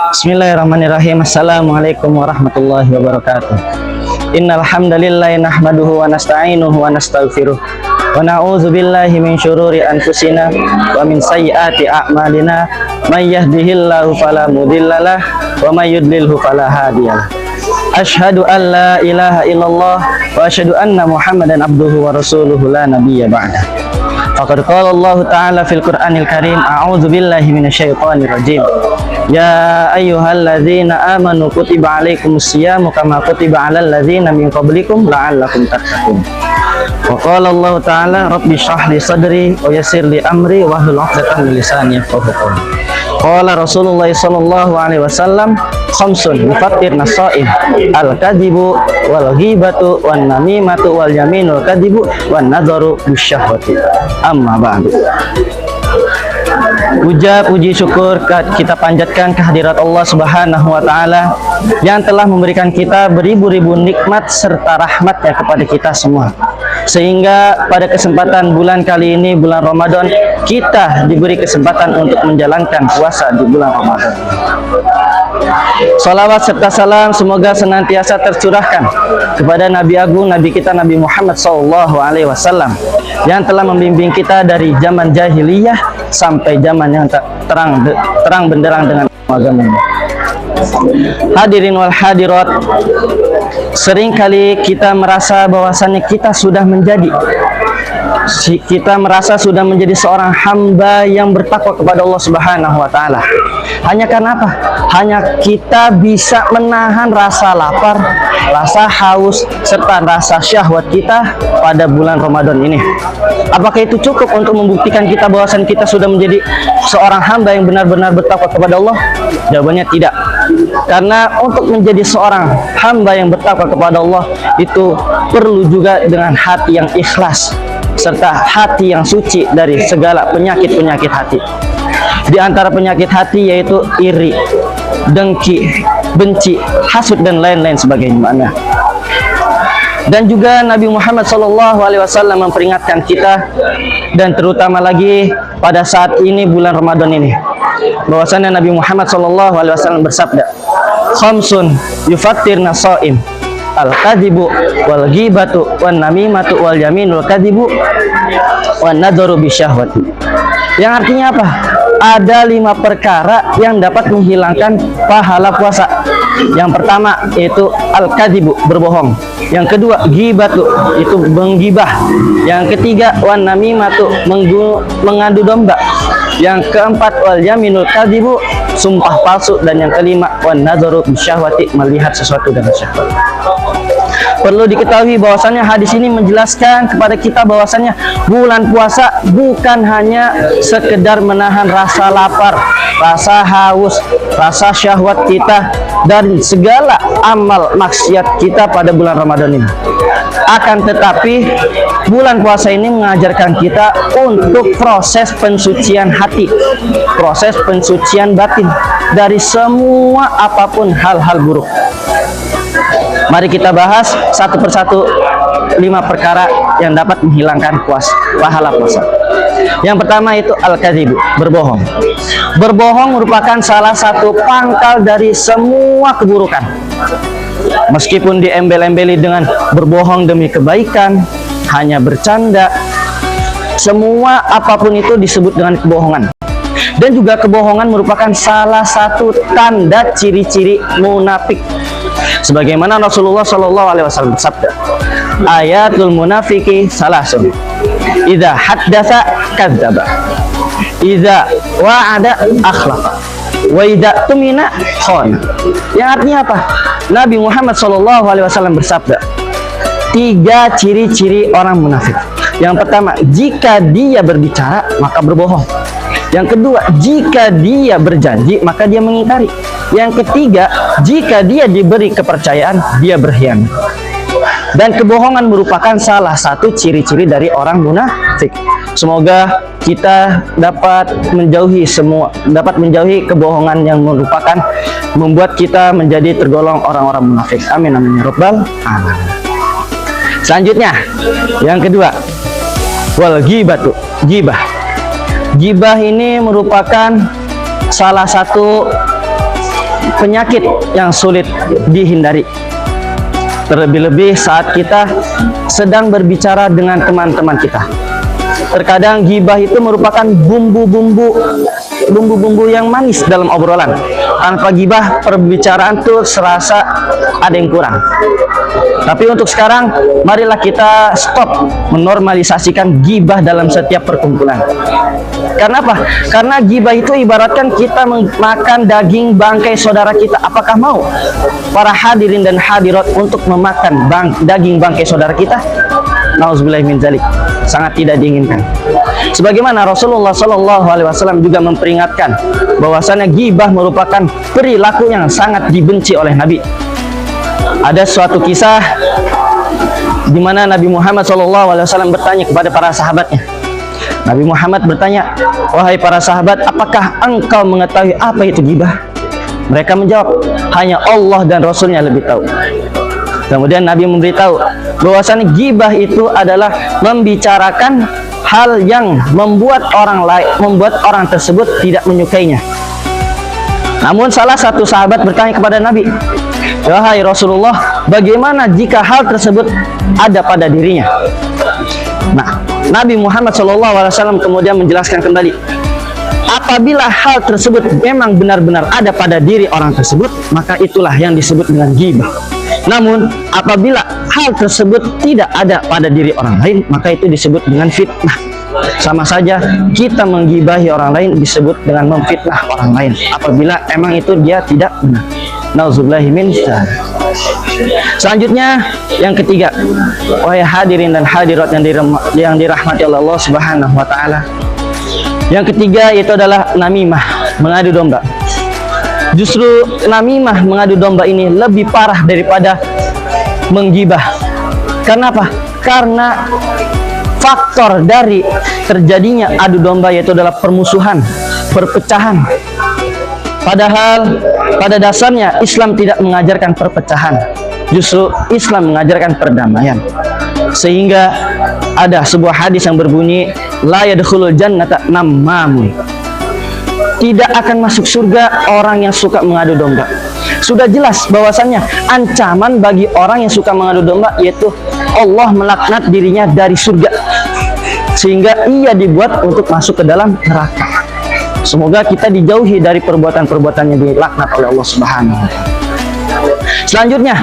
Bismillahirrahmanirrahim. Assalamualaikum warahmatullahi wabarakatuh. Innal hamdalillah nahmaduhu wa nasta'inuhu wa nastaghfiruh wa na'udzu billahi min syururi anfusina wa min sayyiati a'malina may yahdihillahu fala mudhillalah wa may yudlilhu fala hadiyalah. Asyhadu an la ilaha illallah wa asyhadu anna Muhammadan abduhu wa rasuluhu la nabiyya ba'da. Faqad qala Allah Ta'ala fil Qur'anil Karim, a'udzu billahi minasyaitonir rajim. Ya ayyuhalladzina amanu kutiba alaikumus syiyamu kama kutiba alal ladzina min qablikum la'allakum tattaqun. Wa qala Allah Ta'ala rabbi shrah li sadri wa yassir li amri wahlul 'uqdatam min lisani yafqahu qawli. Qala Rasulullah sallallahu alaihi wasallam khamsun yufattirna shaim al-kadhibu wal ghibatu wan namimatu wal yaminul kadhibu wan nadharu bisyahwati. Amma ba'du. Puji syukur kita panjatkan kehadirat Allah Subhanahu wa taala yang telah memberikan kita beribu-ribu nikmat serta rahmatnya kepada kita semua. Sehingga pada kesempatan bulan kali ini, bulan Ramadan, kita diberi kesempatan untuk menjalankan puasa di bulan Ramadan. Salawat serta salam semoga senantiasa tercurahkan kepada Nabi Agung, Nabi kita Nabi Muhammad SAW yang telah membimbing kita dari zaman jahiliyah sampai zaman yang terang benderang dengan agama. Hadirin wal hadirat, seringkali kita merasa bahwasannya kita sudah menjadi seorang hamba yang bertakwa kepada Allah Subhanahu wa taala. Hanya karena apa? Hanya kita bisa menahan rasa lapar, rasa haus, serta rasa syahwat kita pada bulan Ramadan ini. Apakah itu cukup untuk membuktikan kita bahwasan kita sudah menjadi seorang hamba yang benar-benar bertakwa kepada Allah? Jawabannya tidak. Karena untuk menjadi seorang hamba yang bertakwa kepada Allah itu perlu juga dengan hati yang ikhlas serta hati yang suci dari segala penyakit-penyakit hati. Di antara penyakit hati yaitu iri, dengki, benci, hasud dan lain-lain sebagainya. Dan juga Nabi Muhammad SAW memperingatkan kita, dan terutama lagi pada saat ini bulan Ramadan ini, bahwasanya Nabi Muhammad SAW bersabda, khamsun yufattirna shaim al-kadhibu wal ghibatu wan namimatu wal yaminul kadhibu wan nadharu bisyahwati. Yang artinya apa? Ada 5 perkara yang dapat menghilangkan pahala puasa. Yang pertama yaitu al-kadhibu, berbohong. Yang kedua ghibatu, itu menggibah. Yang ketiga wan namimatu, mengadu domba. Yang keempat wal yaminul kadhibu, sumpah palsu. Dan yang kelima wan nadharu bisyahwati, melihat sesuatu dengan syahwat. Perlu diketahui bahwasannya hadis ini menjelaskan kepada kita bahwasannya bulan puasa bukan hanya sekedar menahan rasa lapar, rasa haus, rasa syahwat kita dan segala amal maksiat kita pada bulan Ramadan ini. Akan tetapi bulan puasa ini mengajarkan kita untuk proses pensucian hati, proses pensucian batin dari semua apapun hal-hal buruk. Mari kita bahas satu persatu 5 perkara yang dapat menghilangkan pahala puasa. Yang pertama itu al-kadhibu, berbohong. Berbohong merupakan salah satu pangkal dari semua keburukan. Meskipun diembel-embeli dengan berbohong demi kebaikan, hanya bercanda, semua apapun itu disebut dengan kebohongan. Dan juga kebohongan merupakan salah satu tanda ciri-ciri munafik. Sebagaimana Rasulullah SAW bersabda, ayatul munafiki salasun, idza haddatsa kadzdzaba, idza wa'ada akhlafa, wa idza tumina khana. Yang artinya apa? Nabi Muhammad SAW bersabda, 3 ciri-ciri orang munafik. Yang pertama, jika dia berbicara maka berbohong. Yang kedua, jika dia berjanji maka dia mengingkari. Yang ketiga, jika dia diberi kepercayaan dia berkhianat. Dan kebohongan merupakan salah satu ciri-ciri dari orang munafik. Semoga kita dapat menjauhi kebohongan yang merupakan membuat kita menjadi tergolong orang-orang munafik. Amin amin ya rabbal alamin. Selanjutnya, yang kedua, wal ghibatu, ghibah. Ghibah ini merupakan salah satu penyakit yang sulit dihindari. Terlebih-lebih saat kita sedang berbicara dengan teman-teman kita. Terkadang gibah itu merupakan bumbu-bumbu yang manis dalam obrolan. Tanpa gibah, perbicaraan tuh serasa ada yang kurang. Tapi untuk sekarang, marilah kita stop menormalisasikan gibah dalam setiap perkumpulan. Karena apa? Karena gibah itu ibaratkan kita makan daging bangkai saudara kita. Apakah mau para hadirin dan hadirat untuk memakan daging bangkai saudara kita? Nauzubillah min dzalik. Sangat tidak diinginkan. Sebagaimana Rasulullah SAW juga memperingatkan bahwasanya gibah merupakan perilaku yang sangat dibenci oleh Nabi. Ada suatu kisah di mana Nabi Muhammad SAW bertanya kepada para sahabatnya. Nabi Muhammad bertanya, "Wahai para sahabat, apakah engkau mengetahui apa itu gibah?" Mereka menjawab, "Hanya Allah dan Rasulnya lebih tahu." Kemudian Nabi memberitahu bahwasanya gibah itu adalah membicarakan hal yang membuat orang tersebut tidak menyukainya. Namun salah satu sahabat bertanya kepada Nabi, "Wahai Rasulullah, bagaimana jika hal tersebut ada pada dirinya?" Nah, Nabi Muhammad SAW kemudian menjelaskan kembali, apabila hal tersebut memang benar-benar ada pada diri orang tersebut, maka itulah yang disebut dengan gibah. Namun apabila hal tersebut tidak ada pada diri orang lain, maka itu disebut dengan fitnah. Sama saja kita menggibahi orang lain disebut dengan memfitnah orang lain apabila emang itu dia tidak benar. Nauzubillahi min dzalik. Selanjutnya yang ketiga, wahai hadirin dan hadirat yang dirahmati Allah Subhanahu wa taala. Yang ketiga itu adalah namimah, mengadu domba. Justru namimah, mengadu domba ini lebih parah daripada menggibah. Kenapa? Karena faktor dari terjadinya adu domba yaitu adalah permusuhan, perpecahan. Padahal pada dasarnya Islam tidak mengajarkan perpecahan. Justru Islam mengajarkan perdamaian. Sehingga ada sebuah hadis yang berbunyi, la yadkhulul jannata nammamun. Tidak akan masuk surga orang yang suka mengadu domba. Sudah jelas bahwasannya ancaman bagi orang yang suka mengadu domba yaitu Allah melaknat dirinya dari surga, sehingga ia dibuat untuk masuk ke dalam neraka. Semoga kita dijauhi dari perbuatan-perbuatan yang dilaknat oleh Allah Subhanahu wa taala. Selanjutnya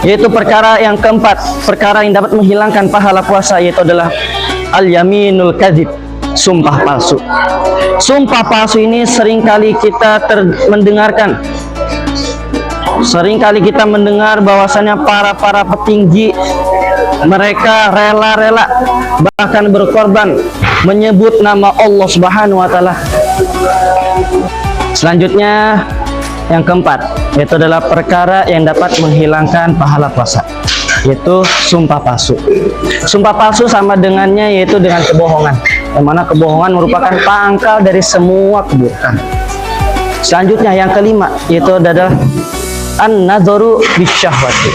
yaitu perkara yang keempat, perkara yang dapat menghilangkan pahala puasa, yaitu adalah al-yaminul kadzib, sumpah palsu. Sumpah palsu ini seringkali kita mendengarkan. Seringkali kita mendengar bahwasanya para petinggi mereka rela-rela bahkan berkorban menyebut nama Allah Subhanahu wa taala. Selanjutnya yang keempat, yaitu adalah perkara yang dapat menghilangkan pahala puasa, yaitu sumpah palsu. Sumpah palsu sama dengannya yaitu dengan kebohongan, yang mana kebohongan merupakan pangkal dari semua keburukan. Selanjutnya yang kelima, yaitu adalah an-nadzaru bisyahwati,